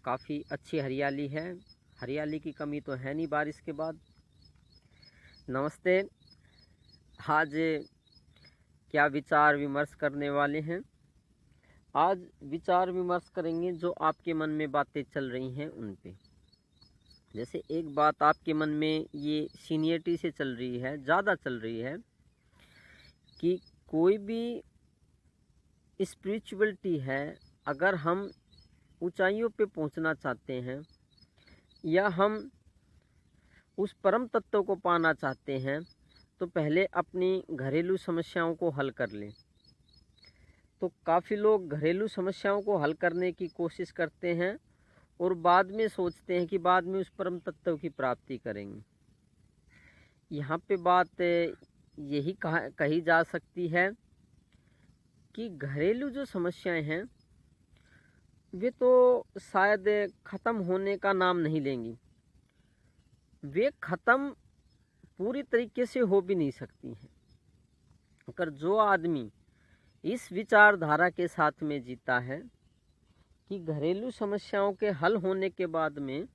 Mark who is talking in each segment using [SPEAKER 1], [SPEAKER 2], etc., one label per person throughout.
[SPEAKER 1] काफ़ी अच्छी हरियाली है। हरियाली की कमी तो है नहीं बारिश के बाद। नमस्ते। आज क्या विचार विमर्श करने वाले हैं? आज विचार विमर्श करेंगे जो आपके मन में बातें चल रही हैं उन पे। जैसे एक बात आपके मन में ये सीनियरिटी से चल रही है, ज़्यादा चल रही है कि कोई भी स्पिरिचुअलिटी है, अगर हम ऊंचाइयों पे पहुंचना चाहते हैं या हम उस परम तत्व को पाना चाहते हैं तो पहले अपनी घरेलू समस्याओं को हल कर लें। तो काफ़ी लोग घरेलू समस्याओं को हल करने की कोशिश करते हैं और बाद में सोचते हैं कि बाद में उस परम तत्व की प्राप्ति करेंगे। यहाँ पे बात यही कही जा सकती है कि घरेलू जो समस्याएं हैं वे तो शायद ख़त्म होने का नाम नहीं लेंगी। वे ख़त्म पूरी तरीके से हो भी नहीं सकती हैं। अगर जो आदमी इस विचारधारा के साथ में जीता है कि घरेलू समस्याओं के हल होने के बाद में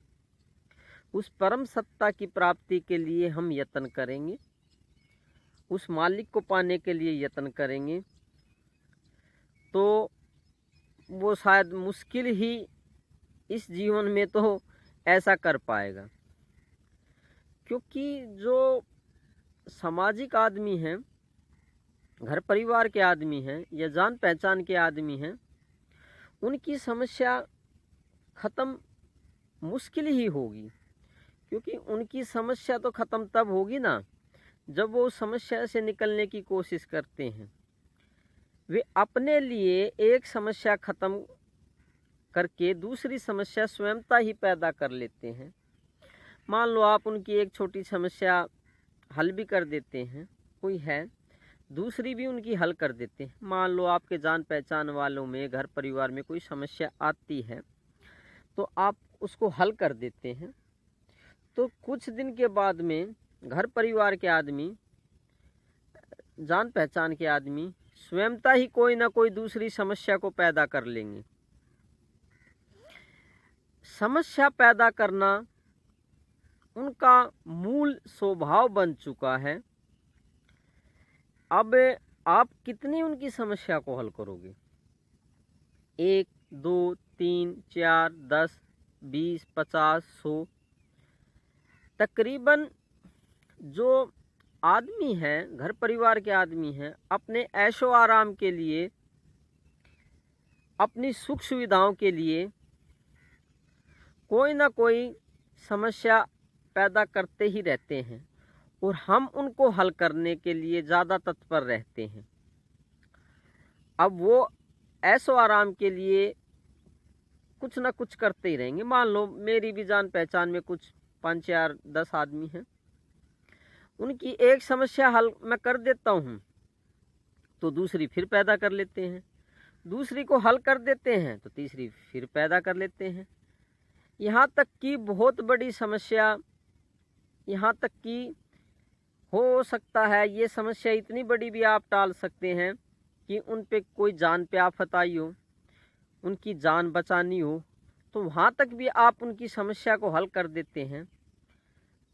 [SPEAKER 1] उस परम सत्ता की प्राप्ति के लिए हम यत्न करेंगे, उस मालिक को पाने के लिए यत्न करेंगे, तो वो शायद मुश्किल ही इस जीवन में तो ऐसा कर पाएगा। क्योंकि जो सामाजिक आदमी हैं, घर परिवार के आदमी हैं या जान पहचान के आदमी हैं, उनकी समस्या ख़त्म मुश्किल ही होगी। क्योंकि उनकी समस्या तो ख़त्म तब होगी ना जब वो उस समस्या से निकलने की कोशिश करते हैं। वे अपने लिए एक समस्या ख़त्म करके दूसरी समस्या स्वयंता ही पैदा कर लेते हैं। मान लो आप उनकी एक छोटी समस्या हल भी कर देते हैं, कोई है, दूसरी भी उनकी हल कर देते हैं। मान लो आपके जान पहचान वालों में, घर परिवार में कोई समस्या आती है तो आप उसको हल कर देते हैं। तो कुछ दिन के बाद में घर परिवार के आदमी, जान पहचान के आदमी स्वयंता ही कोई ना कोई दूसरी समस्या को पैदा कर लेंगे। समस्या पैदा करना उनका मूल स्वभाव बन चुका है। अब आप कितनी उनकी समस्या को हल करोगे? 1, 2, 3, 4, 10, 20, 50, 100। तकरीबन जो आदमी हैं, घर परिवार के आदमी हैं, अपने ऐशो आराम के लिए, अपनी सुख सुविधाओं के लिए कोई ना कोई समस्या पैदा करते ही रहते हैं और हम उनको हल करने के लिए ज़्यादा तत्पर रहते हैं। अब वो ऐशो आराम के लिए कुछ ना कुछ करते ही रहेंगे। मान लो मेरी भी जान पहचान में कुछ 5, 4, 10 आदमी हैं, उनकी एक समस्या हल मैं कर देता हूँ तो दूसरी फिर पैदा कर लेते हैं, दूसरी को हल कर देते हैं तो तीसरी फिर पैदा कर लेते हैं। यहाँ तक कि बहुत बड़ी समस्या, यहाँ तक कि हो सकता है ये समस्या इतनी बड़ी भी आप टाल सकते हैं कि उन पे कोई जान पे आफत आई हो, उनकी जान बचानी हो, तो वहाँ तक भी आप उनकी समस्या को हल कर देते हैं।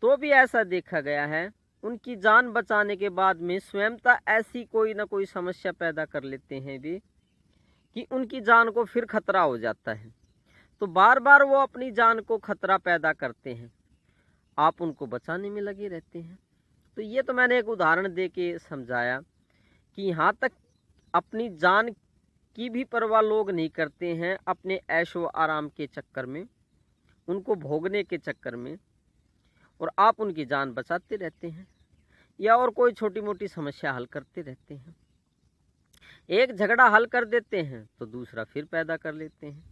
[SPEAKER 1] तो भी ऐसा देखा गया है, उनकी जान बचाने के बाद में स्वयंता ऐसी कोई ना कोई समस्या पैदा कर लेते हैं भी कि उनकी जान को फिर खतरा हो जाता है। तो बार बार वो अपनी जान को खतरा पैदा करते हैं, आप उनको बचाने में लगे रहते हैं। तो ये तो मैंने एक उदाहरण दे के समझाया कि यहाँ तक अपनी जान की भी परवाह लोग नहीं करते हैं अपने ऐशो आराम के चक्कर में, उनको भोगने के चक्कर में, और आप उनकी जान बचाते रहते हैं या और कोई छोटी मोटी समस्या हल करते रहते हैं। एक झगड़ा हल कर देते हैं तो दूसरा फिर पैदा कर लेते हैं,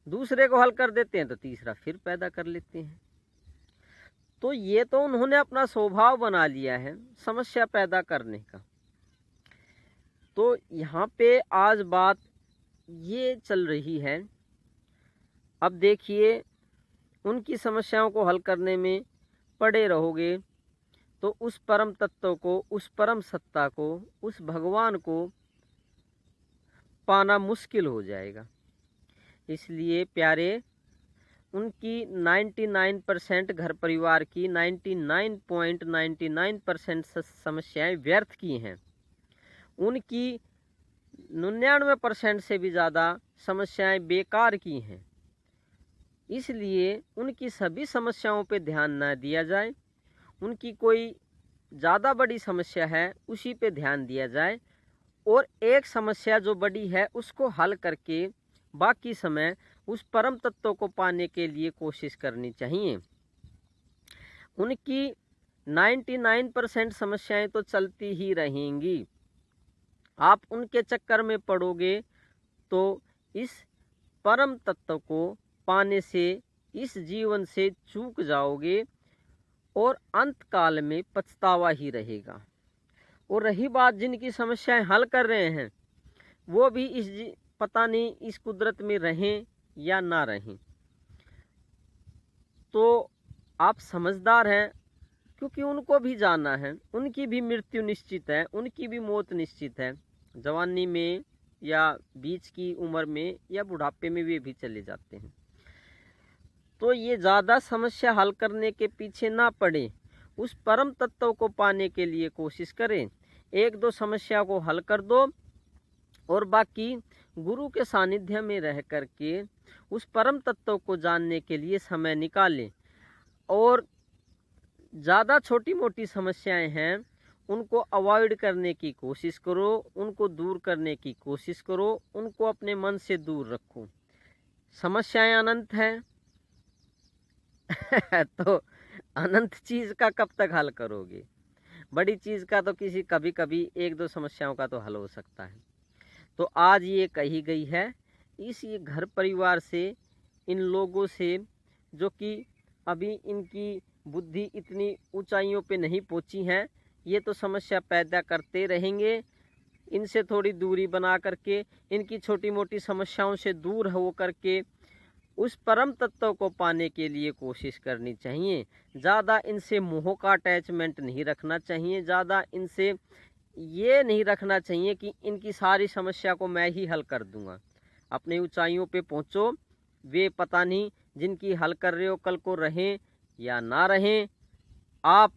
[SPEAKER 1] दूसरे को हल कर देते हैं तो तीसरा फिर पैदा कर लेते हैं। तो ये तो उन्होंने अपना स्वभाव बना लिया है समस्या पैदा करने का। तो यहाँ पे आज बात ये चल रही है, अब देखिए उनकी समस्याओं को हल करने में पड़े रहोगे तो उस परम तत्व को, उस परम सत्ता को, उस भगवान को पाना मुश्किल हो जाएगा। इसलिए प्यारे, उनकी 99% घर परिवार की 99.99% समस्याएं व्यर्थ की हैं। उनकी 99% से भी ज़्यादा समस्याएं बेकार की हैं। इसलिए उनकी सभी समस्याओं पे ध्यान ना दिया जाए। उनकी कोई ज़्यादा बड़ी समस्या है उसी पे ध्यान दिया जाए, और एक समस्या जो बड़ी है उसको हल करके बाकी समय उस परम तत्व को पाने के लिए कोशिश करनी चाहिए। उनकी 99% समस्याएं तो चलती ही रहेंगी। आप उनके चक्कर में पड़ोगे तो इस परम तत्व को पाने से इस जीवन से चूक जाओगे और अंत काल में पछतावा ही रहेगा। और रही बात जिनकी समस्याएं हल कर रहे हैं, वो भी पता नहीं इस कुदरत में रहें या ना रहें। तो आप समझदार हैं, क्योंकि उनको भी जाना है, उनकी भी मृत्यु निश्चित है, उनकी भी मौत निश्चित है। जवानी में या बीच की उम्र में या बुढ़ापे में वे भी चले जाते हैं। तो ये ज़्यादा समस्या हल करने के पीछे ना पड़े, उस परम तत्व को पाने के लिए कोशिश करें। एक दो समस्या को हल कर दो और बाकी गुरु के सानिध्य में रह करके उस परम तत्व को जानने के लिए समय निकालें। और ज़्यादा छोटी मोटी समस्याएं हैं उनको अवॉइड करने की कोशिश करो, उनको दूर करने की कोशिश करो, उनको अपने मन से दूर रखो। समस्याएं अनंत हैं तो अनंत चीज़ का कब तक हल करोगे? बड़ी चीज़ का तो कभी कभी एक दो समस्याओं का तो हल हो सकता है। तो आज ये कही गई है, इस ये घर परिवार से, इन लोगों से जो कि अभी इनकी बुद्धि इतनी ऊंचाइयों पे नहीं पहुंची है, ये तो समस्या पैदा करते रहेंगे। इनसे थोड़ी दूरी बना करके, इनकी छोटी मोटी समस्याओं से दूर हो करके उस परम तत्व को पाने के लिए कोशिश करनी चाहिए। ज़्यादा इनसे मोह का अटैचमेंट नहीं रखना चाहिए। ज़्यादा इनसे ये नहीं रखना चाहिए कि इनकी सारी समस्या को मैं ही हल कर दूंगा। अपनी ऊंचाइयों पे पहुंचो, वे पता नहीं जिनकी हल कर रहे हो कल को रहें या ना रहें। आप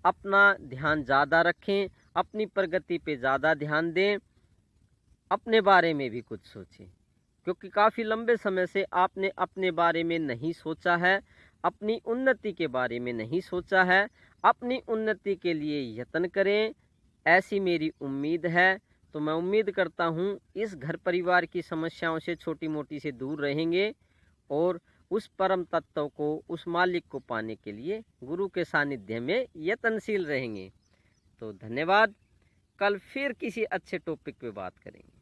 [SPEAKER 1] अपना ध्यान ज़्यादा रखें, अपनी प्रगति पे ज़्यादा ध्यान दें, अपने बारे में भी कुछ सोचें, क्योंकि काफ़ी लंबे समय से आपने अपने बारे में नहीं सोचा है, अपनी उन्नति के बारे में नहीं सोचा है। अपनी उन्नति के लिए यत्न करें, ऐसी मेरी उम्मीद है। तो मैं उम्मीद करता हूँ इस घर परिवार की समस्याओं से छोटी मोटी से दूर रहेंगे और उस परम तत्व को, उस मालिक को पाने के लिए गुरु के सानिध्य में यत्नशील रहेंगे। तो धन्यवाद। कल फिर किसी अच्छे टॉपिक पे बात करेंगे।